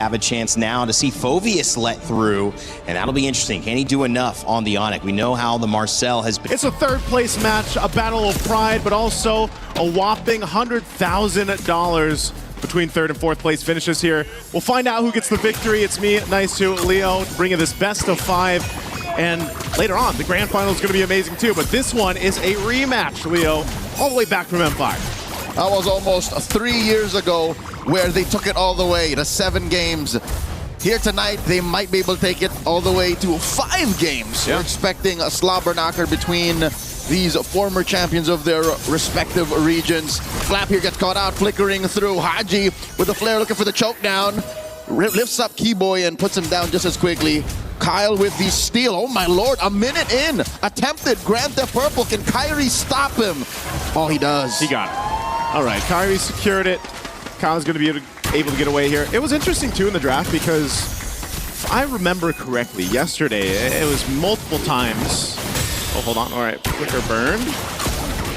Have a chance now to see Fovius let through, and that'll be interesting. Can he do enough on the ONIC? We know how the Marcel has been. It's a third place match, a battle of pride, but also a whopping $100,000 between third and fourth place finishes here. We'll find out who gets the victory. It's me, Nice to Leo, bringing this best of 5. And later on, the grand final is going to be amazing too, but this one is a rematch, Leo, all the way back from M5. That was almost 3 years ago where they took it all the way to 7 games. Here tonight, they might be able to take it all the way to 5 games. Yeah. We're expecting a slobber knocker between these former champions of their respective regions. Flap here gets caught out, flickering through. Haji with the flare looking for the choke down. Lifts up Keyboy and puts him down just as quickly. Kyle with the steal. Oh my lord, a minute in. Attempted Grand Theft Purple. Can Kyrie stop him? Oh, he does. He got it. All right, Kyrie secured it. Kyle's going to be able to get away here. It was interesting, too, in the draft because if I remember correctly, yesterday, it was multiple times. Oh, hold on. All right, flicker burned.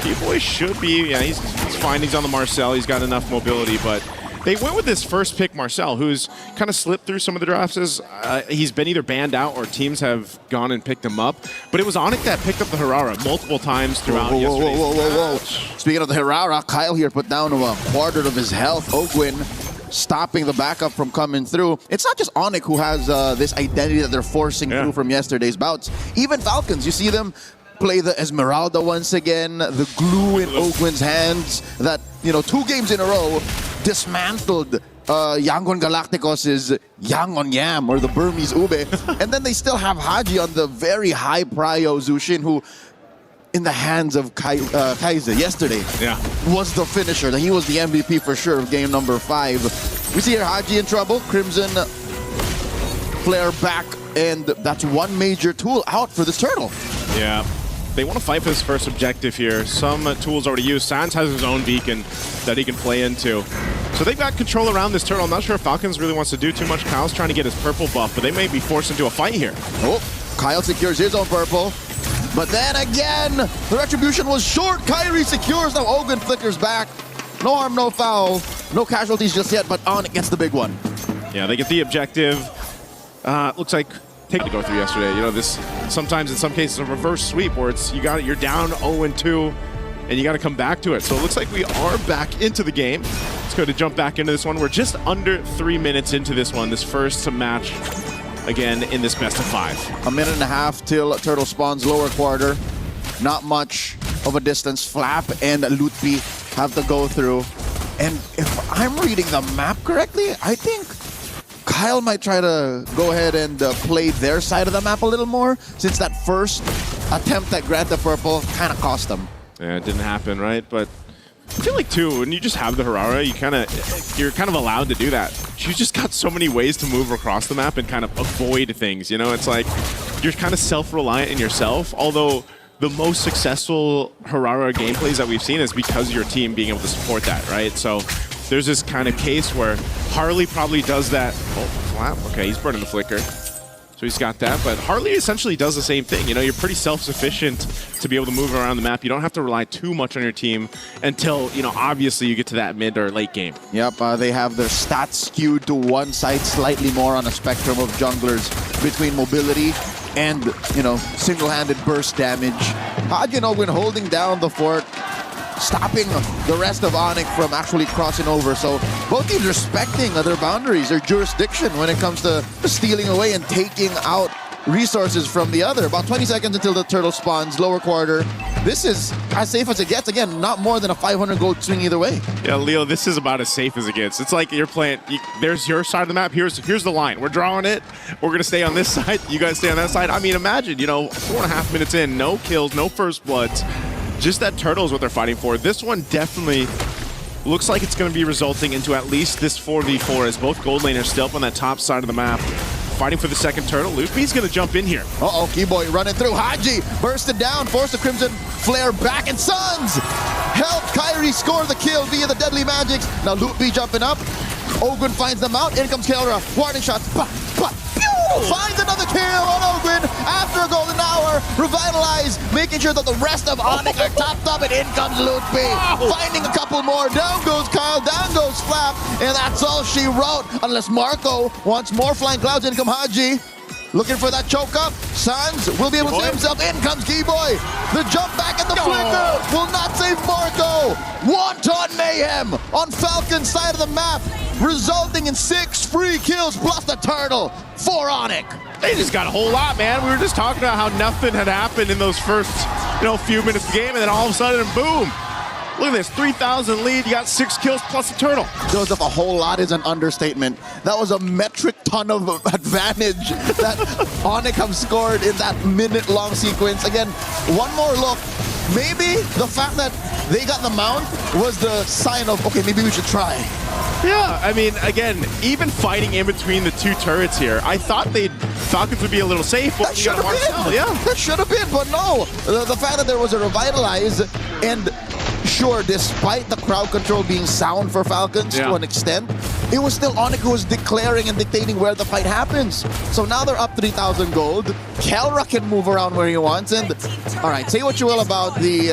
Keyboy should be, yeah, he's fine. He's on the Marcel. He's got enough mobility, but they went with this first pick, Marcel, who's kind of slipped through some of the drafts. He's been either banned out or teams have gone and picked him up. But it was ONIC that picked up the Harara multiple times throughout yesterday's match. Speaking of the Harara, Kyle here put down to a quarter of his health. Ogwin stopping the backup from coming through. It's not just ONIC who has this identity that they're forcing through from yesterday's bouts. Even Falcons, you see them play the Esmeralda once again, the glue in Ogwin's hands that, 2 games in a row dismantled Yangon Galacticos' Yangon Yam, or the Burmese Ube. And then they still have Haji on the very high prio Zushin, who, in the hands of Kaiser yesterday, was the finisher. He was the MVP for sure of game number 5. We see here Haji in trouble. Crimson flare back, and that's one major tool out for this turtle. Yeah. They want to fight for this first objective here. Some tools already used. Sans has his own beacon that he can play into. So they've got control around this turtle. I'm not sure if Falcons really wants to do too much. Kyle's trying to get his purple buff, but they may be forced into a fight here. Oh, Kyle secures his own purple. But then again, the retribution was short. Kyrie secures. Now Ogun flickers back. No harm, no foul. No casualties just yet, but ONIC gets the big one. Yeah, they get the objective. Looks like take to go through yesterday. This sometimes in some cases a reverse sweep where you're down 0-2 and you got to come back to it. So it looks like we are back into the game. Let's go to jump back into this one. We're just under 3 minutes into this one, this first match again in this best of 5. A minute and a half till Turtle spawns lower quarter. Not much of a distance. Flap and Lutpi have to go through. And if I'm reading the map correctly, I think Kyle might try to go ahead and play their side of the map a little more, since that first attempt at Grand Theft Purple kind of cost them. Yeah, it didn't happen, right? But I feel like, too, when you just have the Harara, you're kind of allowed to do that. You just got so many ways to move across the map and kind of avoid things, It's like you're kind of self-reliant in yourself, although the most successful Harara gameplays that we've seen is because of your team being able to support that, right? So there's this kind of case where Harley probably does that. Oh, Flap. Okay, he's burning the flicker. So he's got that. But Harley essentially does the same thing. You're pretty self-sufficient to be able to move around the map. You don't have to rely too much on your team until, obviously you get to that mid or late game. Yep, they have their stats skewed to one side, slightly more on a spectrum of junglers between mobility and, single-handed burst damage. Haji and Ogwin holding down the fort, stopping the rest of ONIC from actually crossing over. So both teams respecting their boundaries, their jurisdiction when it comes to stealing away and taking out resources from the other. About 20 seconds until the turtle spawns, lower quarter. This is as safe as it gets. Again, not more than a 500 gold swing either way. Yeah, Leo, this is about as safe as it gets. It's like you're playing, there's your side of the map, here's the line. We're drawing it, we're going to stay on this side, you guys stay on that side. I mean, imagine, 4.5 minutes in, no kills, no first bloods. Just that turtle is what they're fighting for. This one definitely looks like it's going to be resulting into at least this 4v4 as both gold laners still up on that top side of the map. Fighting for the second turtle. Luffy's going to jump in here. Uh-oh, Keyboy running through. Haji bursted down, forced the Crimson flare back, and Suns helped Kyrie score the kill via the deadly magics. Now Luffy jumping up. Ogwin finds them out. In comes Kelra. Warning shots. Finds another kill on Ogwin. after a golden hour. Revitalize, making sure that the rest of ONIC are topped up, and in comes Lutfi. Finding a couple more. Down goes Kyle, down goes Flap, and that's all she wrote. Unless Marco wants more flying clouds, in come Haji. Looking for that choke up. Suns will be able to save himself. In comes Keyboy. The jump back and the flicker will not save Marco. Wonton mayhem on Falcon's side of the map, resulting in 6 free kills plus the turtle for ONIC. They just got a whole lot, man. We were just talking about how nothing had happened in those first, few minutes of the game, and then all of a sudden, boom. Look at this, 3,000 lead, you got 6 kills plus a turtle. Joseph, a whole lot is an understatement. That was a metric ton of advantage that ONIC have scored in that minute-long sequence. Again, one more look. Maybe the fact that they got the mount was the sign of, okay, maybe we should try. Yeah, I mean, again, even fighting in between the 2 turrets here, I thought Falcons would be a little safe. That should have been. Yeah. That should have been, but no. The fact that there was a revitalize, and sure, despite the crowd control being sound for Falcons to an extent, it was still ONIC who was declaring and dictating where the fight happens. So now they're up 3,000 gold. Kelra can move around where he wants. And all right, say what you will about the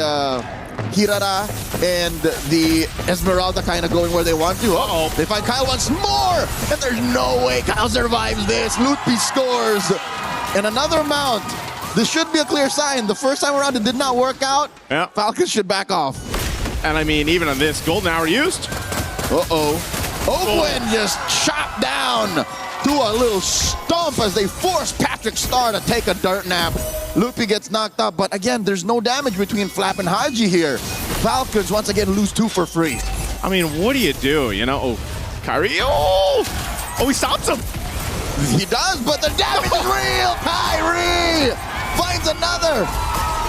Hirara and the Esmeralda kind of going where they want to. Uh-oh, they find Kyle once more, and there's no way Kyle survives this. Lutfi scores, and another mount. This should be a clear sign. The first time around, it did not work out. Yeah. Falcons should back off. And I mean, even on this, golden hour used. Ogwin just chopped down to a little stomp as they force Patrick Star to take a dirt nap. Lutfi gets knocked up, but again, there's no damage between Flap and Haji here. Falcons once again lose 2 for free. I mean, what do you do? Oh, Kyrie. Oh, he stops him. He does, but the damage is real. Kyrie finds another.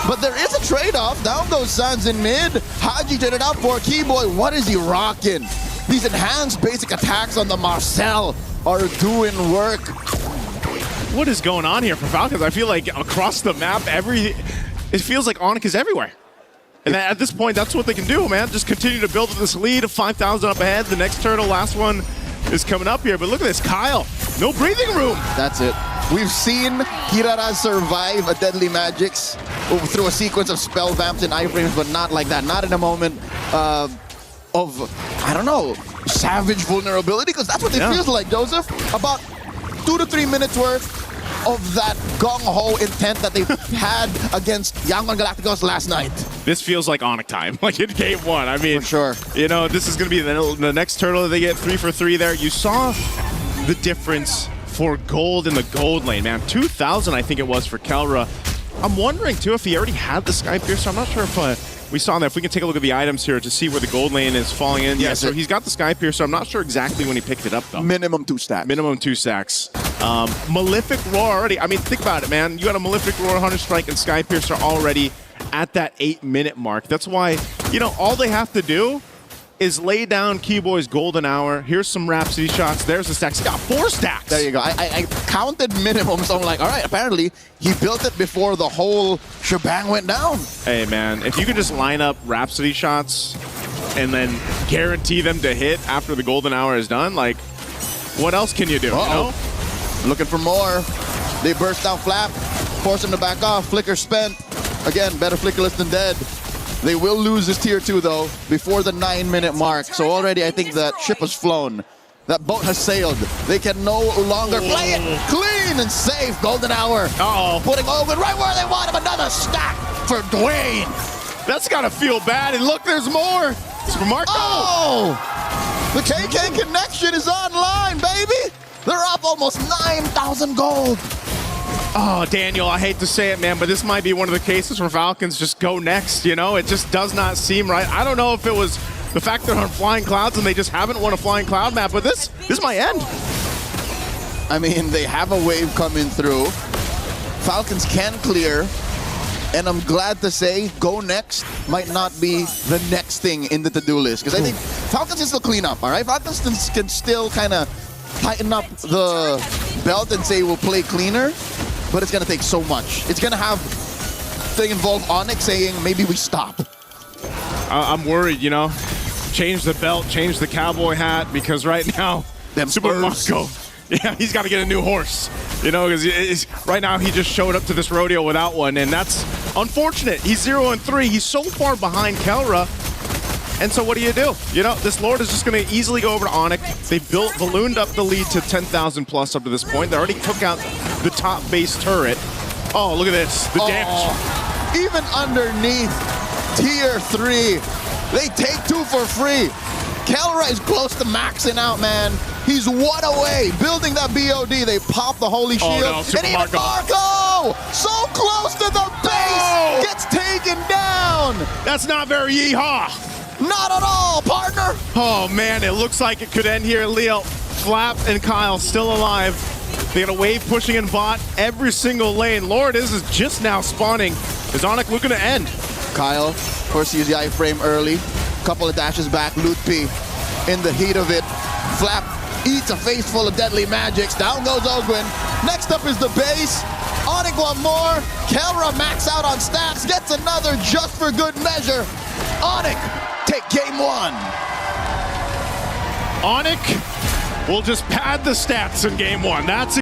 But there is a trade-off. Down goes Suns in mid. Haji traded up for Keyboy. What is he rocking? These enhanced basic attacks on the Marcel are doing work. What is going on here for Falcons? I feel like across the map, it feels like ONIC is everywhere. And at this point, that's what they can do, man. Just continue to build this lead of 5,000 up ahead. The next turtle, last one, is coming up here. But look at this, Kyle. No breathing room. That's it. We've seen Hirara survive a Deadly Magics through a sequence of spell vamps and iframes, but not like that. Not in a moment of, I don't know, savage vulnerability, because that's what it feels like, Joseph. About 2 to 3 minutes worth of that gung-ho intent that they had against Yangon Galacticos last night. This feels like ONIC time, like in game 1. I mean, for sure. This is going to be the next turtle that they get 3 for 3 there. You saw the difference for gold in the gold lane, man. 2,000, I think it was, for Kelra. I'm wondering, too, if he already had the Sky Piercer. I'm not sure if we saw that. If we can take a look at the items here to see where the gold lane is falling in. Yeah, so he's got the Sky Piercer. I'm not sure exactly when he picked it up, though. Minimum 2 stacks. Minimum 2 stacks. Malefic Roar already. I mean, think about it, man. You got a Malefic Roar, Hunter Strike, and Sky Piercer already at that 8-minute mark. That's why, all they have to do is lay down Keyboy's golden hour. Here's some Rhapsody shots. There's the stacks. He got 4 stacks. There you go. I counted minimum, so I'm like, all right, apparently he built it before the whole shebang went down. Hey, man, if you could just line up Rhapsody shots and then guarantee them to hit after the golden hour is done, like, what else can you do? Looking for more. They burst out Flap, force him to back off. Flicker spent. Again, better Flickerless than dead. They will lose this tier 2, though, before the 9-minute mark. So already I think that ship has flown. That boat has sailed. They can no longer play it clean and safe. Golden hour. Putting Ogun right where they want him. Another stack for Dwayne. That's got to feel bad. And look, there's more. It's for Marco. The KK connection is online, baby. They're up almost 9,000 gold. Oh, Daniel, I hate to say it, man, but this might be one of the cases where Falcons just go next, It just does not seem right. I don't know if it was the fact they're on Flying Clouds and they just haven't won a Flying Cloud map, but this might end. I mean, they have a wave coming through. Falcons can clear, and I'm glad to say go next might not be the next thing in the to-do list, because I think Falcons can still clean up, all right? Falcons can still kind of tighten up the belt and say we'll play cleaner. But it's going to take so much. It's going to have to involve ONIC saying, maybe we stop. I'm worried, Change the belt, change the cowboy hat, because right now, Them Super Spurs. Marco Yeah, he's got to get a new horse, you know, because right now he just showed up to this rodeo without one, and that's unfortunate. He's 0-3. He's so far behind Kelra. And so what do? You know, this Lord is just going to easily go over to ONIC. They ballooned up the lead to 10,000 plus up to this point. They already took out the top base turret. Oh, look at this, the damage. Even underneath tier 3, they take 2 for free. Kelra is close to maxing out, man. He's 1 away, building that BOD. They pop the holy shield. Oh, no, Super and even Marco, so close to the base, gets taken down. That's not very yeehaw. Not at all, partner. Oh, man, it looks like it could end here. Leo, Flap, and Kyle still alive. They got a wave pushing in bot every single lane. Lord is just now spawning. Is ONIC looking to end? Kyle, of course, used the iframe early. Couple of dashes back. Loot P in the heat of it. Flap eats a face full of deadly magics. Down goes Ogwin. Next up is the base. ONIC one more. Kelra max out on stats. Gets another just for good measure. ONIC take game 1. ONIC will just pad the stats in game 1. That's